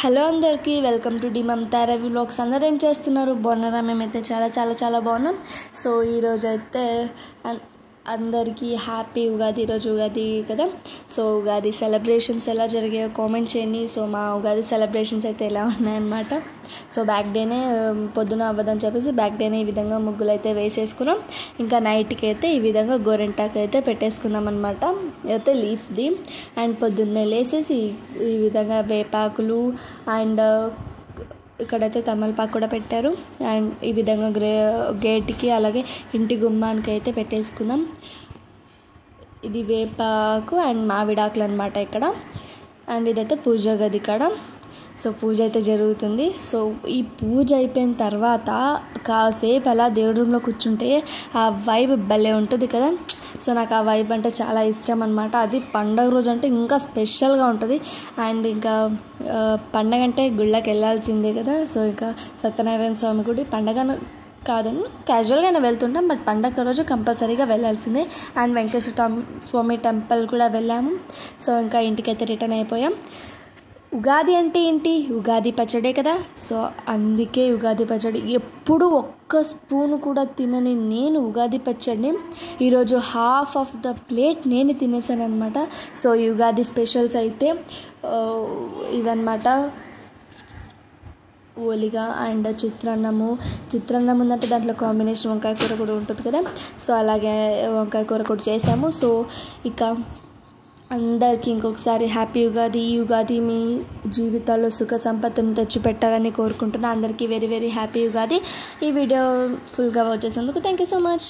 Hello అందరికీ welcome to the Mamata Ravi vlogs. అందరూ ఏం చేస్తున్నారు? బాగున్నారా? మేమైతే చాలా చాలా చాలా బాగున్నాం. సో ఈరోజు అయితే అందరికీ హ్యాపీ ఉగాది. ఈరోజు ఉగాది కదా. సో ఉగాది సెలబ్రేషన్స్ ఎలా జరిగాయో కామెంట్ చేయండి. సో మా ఉగాది సెలబ్రేషన్స్ అయితే ఎలా ఉన్నాయన్నమాట. సో బ్యాక్ డేనే పొద్దున అవ్వదని చెప్పేసి బ్యాక్ డేనే ఈ విధంగా ముగ్గులు అయితే వేసేసుకున్నాం. ఇంకా నైట్కి అయితే ఈ విధంగా గోరింటాకు అయితే పెట్టేసుకున్నాం అనమాట. అయితే లీఫ్ది. అండ్ పొద్దున్నే లేసేసి ఈ విధంగా వేపాకులు అండ్ ఇక్కడైతే తమలపాకు కూడా పెట్టారు. అండ్ ఈ విధంగా గేట్కి అలాగే ఇంటి గుమ్మానికి అయితే పెట్టేసుకుందాం. ఇది వేపాకు అండ్ మామిడాకులు అనమాట ఇక్కడ. అండ్ ఇదైతే పూజ గది కాడ. సో పూజ అయితే జరుగుతుంది. సో ఈ పూజ అయిపోయిన తర్వాత కాసేపు అలా దేవుడి రూమ్లో కూర్చుంటే ఆ వైబ్ భలే ఉంటుంది కదా. సో నాకు ఆ వైబ్ అంటే చాలా ఇష్టం అనమాట. అది పండగ రోజు అంటే ఇంకా స్పెషల్గా ఉంటుంది. అండ్ ఇంకా పండగ అంటే గుళ్ళకి వెళ్ళాల్సిందే కదా. సో ఇంకా సత్యనారాయణ స్వామి గుడి పండగ కాదని క్యాజువల్గానే వెళ్తుంటాం, బట్ పండగ రోజు కంపల్సరీగా వెళ్ళాల్సిందే. అండ్ వెంకటేశ్వర స్వామి టెంపుల్ కూడా వెళ్ళాము. సో ఇంకా ఇంటికైతే రిటర్న్ అయిపోయాం. ఉగాది అంటే ఏంటి? ఉగాది పచ్చడే కదా. సో అందుకే ఉగాది పచ్చడి ఎప్పుడు ఒక్క స్పూన్ కూడా తినని నేను ఉగాది పచ్చడిని ఈరోజు హాఫ్ ఆఫ్ ద ప్లేట్ నేను తినేసాను అనమాట. సో ఈ ఉగాది స్పెషల్స్ అయితే ఇవన్నమాట. ఓలిగా అండ్ చిత్రాన్నం ఉందంటే దాంట్లో కాంబినేషన్ వంకాయ కూర కూడా ఉంటుంది కదా. సో అలాగే వంకాయ కూర కూడా చేసాము. సో ఇక అందరికీ ఇంకొకసారి హ్యాపీ ఉగాది. ఈ ఉగాది మీ జీవితాల్లో సుఖ సంపత్తును తెచ్చిపెట్టాలని కోరుకుంటున్నా. అందరికీ వెరీ వెరీ హ్యాపీ ఉగాది. ఈ వీడియో ఫుల్గా వాచ్ చేసేందుకు థ్యాంక్ యూ సో మచ్.